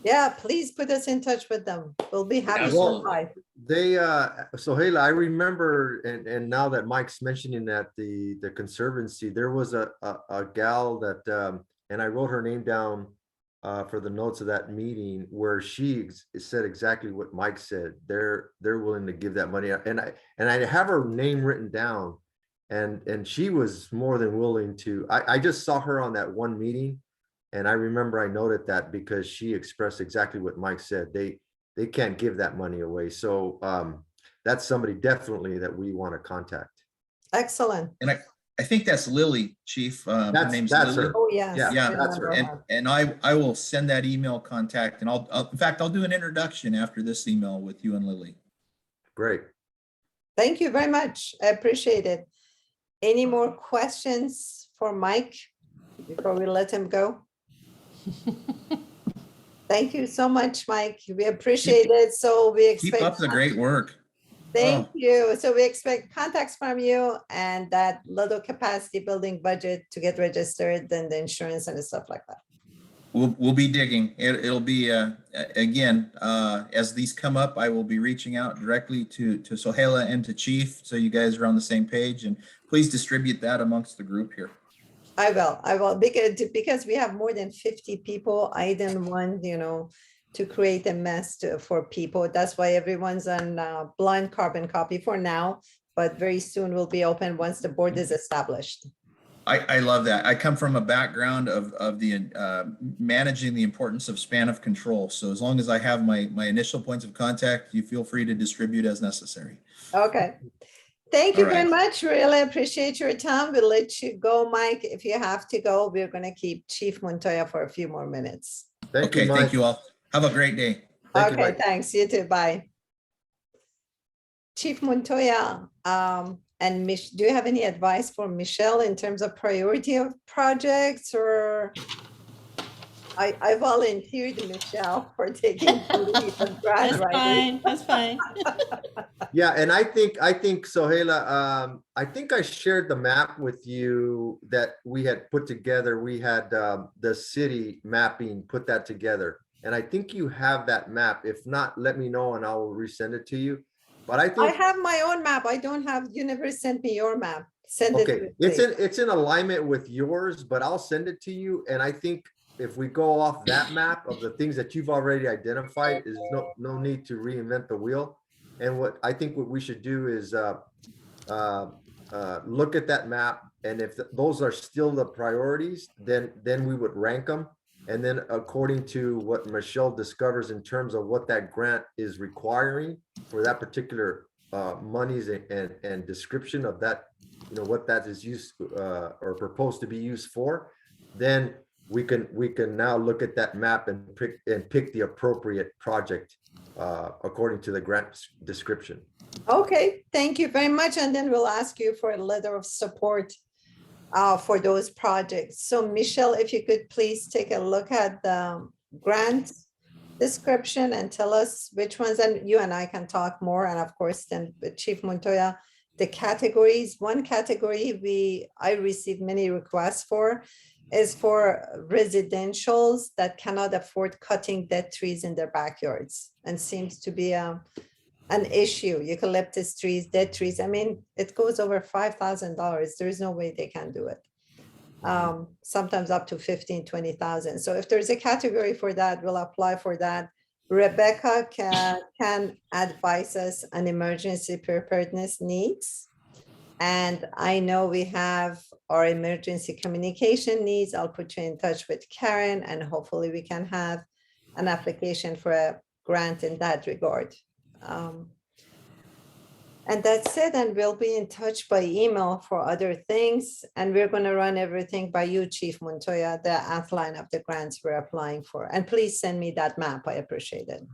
Yeah, please put us in touch with them. We'll be happy to Absolutely. apply. They so Hayla, I remember, and now that Mike's mentioning that the conservancy, there was a gal that and I wrote her name down for the notes of that meeting, where she said exactly what Mike said. They're willing to give that money out, and I have her name written down, and she was more than willing to. I just saw her on that one meeting, and I remember I noted that because she expressed exactly what Mike said. They can't give that money away. So that's somebody definitely that we want to contact. Excellent. And I think that's Lily, Chief. Her name's That's Lily. her. Oh, yes. Yeah, I that's her. remember And I will send that email contact, and in fact, I'll do an introduction after this email with you and Lily. Great. Thank you very much. I appreciate it. Any more questions for Mike before we let him go? Thank you so much, Mike. We appreciate it. So we Keep expect. up the great work. Thank Oh. you. So we expect contacts from you and that little capacity building budget to get registered, then the insurance and stuff like that. We'll be digging. It'll be again, as these come up, I will be reaching out directly to Sohaila and to Chief, so you guys are on the same page, and please distribute that amongst the group here. I will, because we have more than 50 people. I didn't want, to create a mess for people. That's why everyone's on blind carbon copy for now, but very soon will be open once the board is established. I love that. I come from a background of the managing the importance of span of control. So as long as I have my initial points of contact, you feel free to distribute as necessary. Okay. Thank you All very right. much. Really appreciate your time. We'll let you go, Mike. If you have to go, we're going to keep Chief Montoya for a few more minutes. Thank you, Okay, Mike. thank you all. Have a great day. Thank you, Okay, Mike. thanks. You too. Bye. Chief Montoya, and do you have any advice for Michelle in terms of priority of projects, or I volunteered Michelle for taking the lead of grant That's writing. fine, that's fine. Yeah, and I think Sohaila, I think I shared the map with you that we had put together. We had the city mapping, put that together. And I think you have that map. If not, let me know and I will resend it to you. But I I think, have my own map. I don't have, you never sent me your map. Send it to okay, me, it's please. in alignment with yours, but I'll send it to you. And I think if we go off that map of the things that you've already identified, is no need to reinvent the wheel. And what I think what we should do is look at that map, and if those are still the priorities, then we would rank them. And then according to what Michelle discovers in terms of what that grant is requiring for that particular monies and description of that, you know, what that is used or proposed to be used for, then we can now look at that map and pick the appropriate project according to the grant description. Okay, thank you very much. And then we'll ask you for a letter of support for those projects. So Michelle, if you could please take a look at the grant description and tell us which ones, and you and I can talk more. And of course, then with Chief Montoya, the categories. One category I received many requests for is for residentials that cannot afford cutting dead trees in their backyards, and seems to be an issue. Eucalyptus trees, dead trees. I mean, it goes over $5,000. There's no way they can do it. Sometimes up to 15, 20,000. So if there's a category for that, we'll apply for that. Rebecca can advise us on emergency preparedness needs. And I know we have our emergency communication needs. I'll put you in touch with Karen, and hopefully we can have an application for a grant in that regard. And that's it. And we'll be in touch by email for other things. And we're going to run everything by you, Chief Montoya, the outline of the grants we're applying for. And please send me that map. I appreciate it.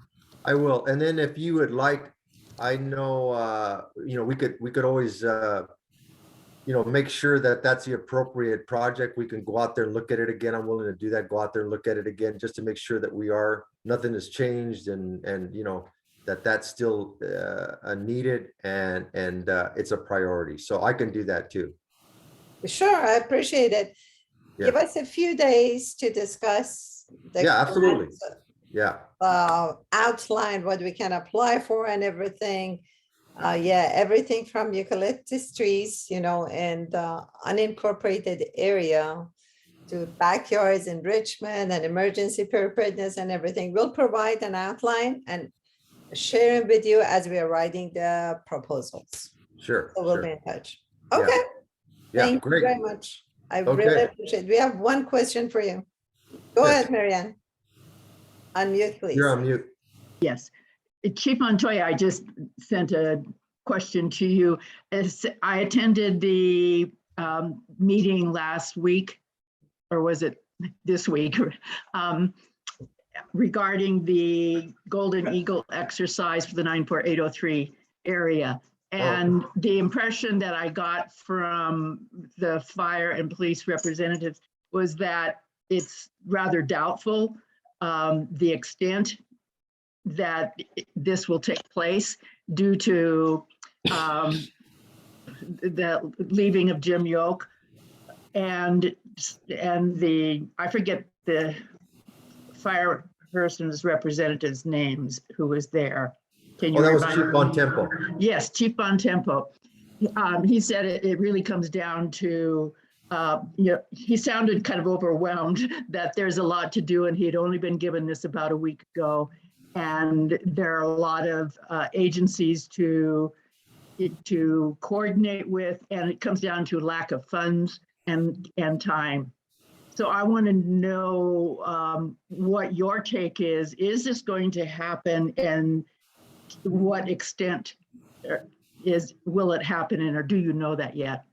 I will. And then if you would like, I know, you know, we could always, you know, make sure that that's the appropriate project. We can go out there and look at it again. I'm willing to do that. Go out there and look at it again, just to make sure that nothing has changed, and you know, that's still needed, and it's a priority. So I can do that too. Sure, I appreciate it. Yeah. Give us a few days to discuss. Yeah, absolutely. grants, Yeah. outline what we can apply for and everything. Yeah, everything from eucalyptus trees, you know, and unincorporated area to backyards in Richmond and emergency preparedness and everything. We'll provide an outline and share it with you as we are writing the proposals. Sure. So we'll Sure. be in touch. Yeah. Okay. Yeah. Thank Great. you very much. I Okay. really appreciate it. We have one question for you. Go Yes. ahead, Marianne. Unmute, please. You're on mute. Yes. Chief Montoya, I just sent a question to you. As I attended the meeting last week, or was it this week, regarding the Golden Eagle exercise for the 94803 area. And the impression that I got from the fire and police representatives was that it's rather doubtful the extent that this will take place due to the leaving of Jim Yoke and I forget the fire person's representative's names who was there. Can you Oh, that was remind Chief me? Bontempo. Yes, Chief Bontempo. He said it really comes down to, you know, he sounded kind of overwhelmed that there's a lot to do, and he had only been given this about a week ago. And there are a lot of agencies to coordinate with, and it comes down to lack of funds and time. So I want to know what your take is. Is this going to happen, and to what extent will it happen, and or do you know that yet?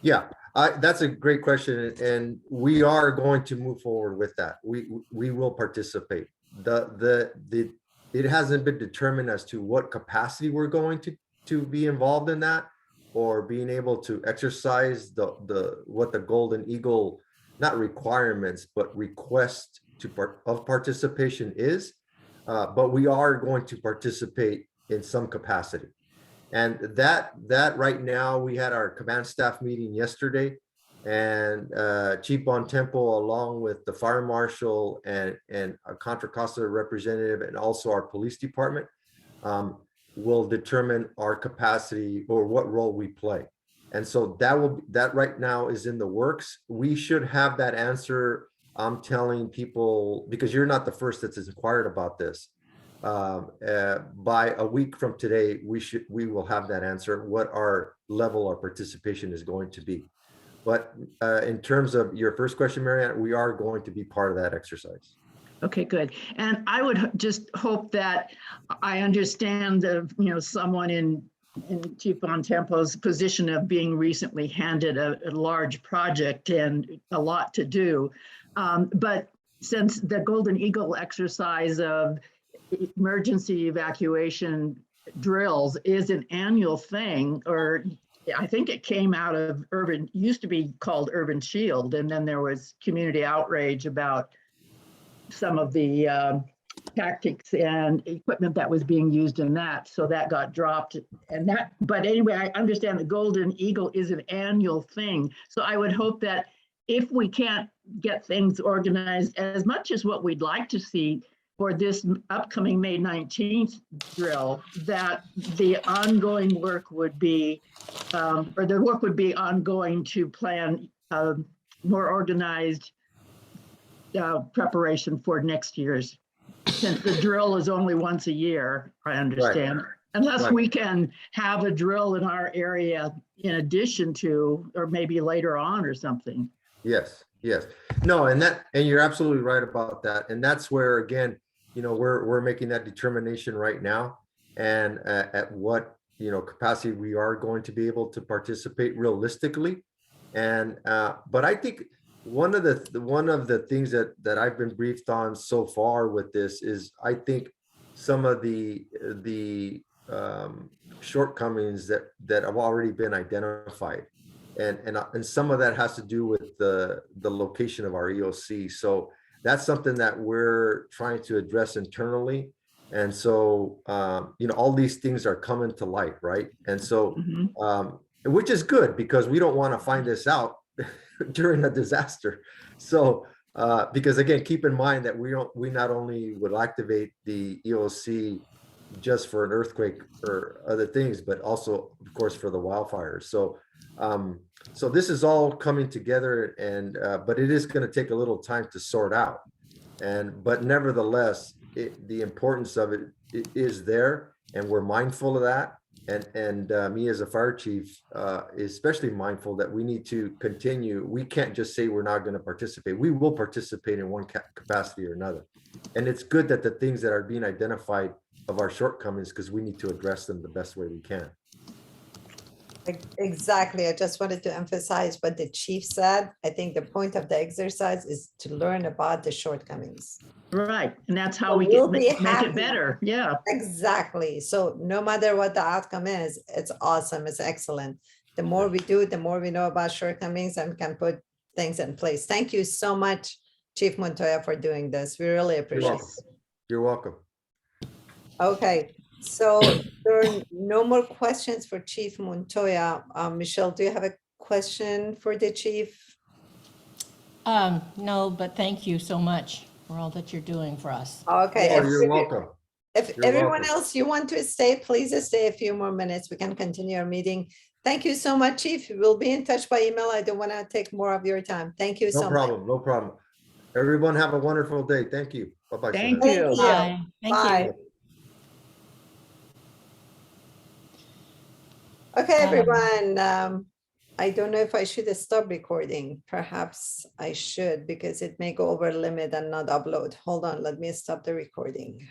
Yeah, that's a great question, and we are going to move forward with that. We will participate. It hasn't been determined as to what capacity we're going to be involved in that, or being able to exercise what the Golden Eagle, not requirements, but request of participation is. But we are going to participate in some capacity. And that right now, we had our command staff meeting yesterday, and Chief Bontempo, along with the fire marshal and a Contra Costa representative, and also our police department, will determine our capacity or what role we play. And so that right now is in the works. We should have that answer. I'm telling people, because you're not the first that's inquired about this. By a week from today, we will have that answer, what our level of participation is going to be. But in terms of your first question, Marianne, we are going to be part of that exercise. Okay, good. And I would just hope that I understand someone in Chief Bontempo's position of being recently handed a large project and a lot to do. But since the Golden Eagle exercise of emergency evacuation drills is an annual thing, or I think it came out of used to be called Urban Shield, and then there was community outrage about some of the tactics and equipment that was being used in that, so that got dropped. But anyway, I understand the Golden Eagle is an annual thing, so I would hope that if we can't get things organized as much as what we'd like to see for this upcoming May 19th drill, that the ongoing work would be, or the work would be ongoing to plan more organized preparation for next year's, since the drill is only once a year, I understand. Right. Unless we can have a drill in our area in addition to, or maybe later on or something. Yes, yes. No, and you're absolutely right about that. And that's where, again, we're making that determination right now, and at what capacity we are going to be able to participate realistically. And but I think one of the things that I've been briefed on so far with this is, I think some of the shortcomings that have already been identified, and some of that has to do with the location of our EOC. So that's something that we're trying to address internally. And so all these things are coming to light, right? And so which is good, because we don't want to find this out during a disaster. So because again, keep in mind that we not only will activate the EOC just for an earthquake or other things, but also of course for the wildfires. So so this is all coming together, and but it is going to take a little time to sort out. But nevertheless, the importance of it is there, and we're mindful of that. And me as a fire chief, especially mindful that we need to continue. We can't just say we're not going to participate. We will participate in one capacity or another. And it's good that the things that are being identified of our shortcomings, because we need to address them the best way we can. Exactly. I just wanted to emphasize what the chief said. I think the point of the exercise is to learn about the shortcomings. Right. And that's how we can make it better. Yeah. Exactly. So no matter what the outcome is, it's awesome. It's excellent. The more we do, the more we know about shortcomings and can put things in place. Thank you so much, Chief Montoya, for doing this. We really appreciate it. You're welcome. Okay. So there are no more questions for Chief Montoya. Michelle, do you have a question for the chief? No, but thank you so much for all that you're doing for us. Okay. Oh, you're welcome. If everyone else you want to stay, please stay a few more minutes. We can continue our meeting. Thank you so much, Chief. We'll be in touch by email. I don't want to take more of your time. Thank you so much. No problem. Everyone have a wonderful day. Thank you. Bye-bye. Thank you. Bye. Thank you. Okay, everyone. I don't know if I should stop recording. Perhaps I should, because it may go over limit and not upload. Hold on, let me stop the recording.